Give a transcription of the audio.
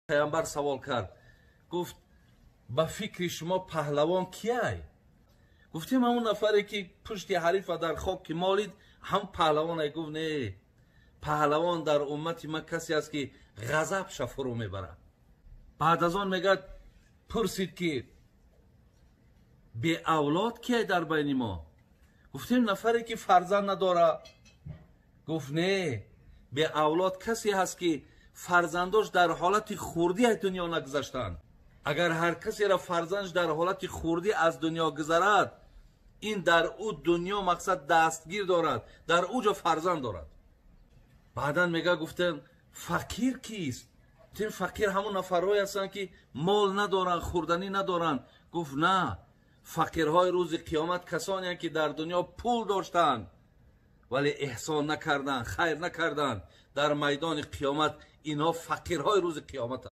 پیامبر سوال کرد، گفت با فکر شما پهلوان کیه؟ گفتیم همون نفری که پشت حریف در خاک مالید هم پهلوانه. گفت نه، پهلوان در امت ما کسی است که غضب فرو میبره. بعد از آن میگه پرسید که به اولاد کیه در بین ما؟ گفتیم نفری که فرزند نداره. گفت نه، به اولاد کسی هست که فرزنداش در حالت خوردی از دنیا نگذشتند. اگر هر کسی را فرزندش در حالت خوردی از دنیا گذرد، این در او دنیا مقصد دستگیر دارد، در اوجا فرزند دارد. بعدا میگه گفتن فقیر کیست؟ این فقیر همون نفرهایی هستند که مال ندارن، خوردنی ندارن. گفت نه، فقیرهای روز قیامت کسانی هستند که در دنیا پول داشتند ولی احسان نکردند، خیر نکردند. در میدان قیامت اینها فقیرهای روز قیامت هستند.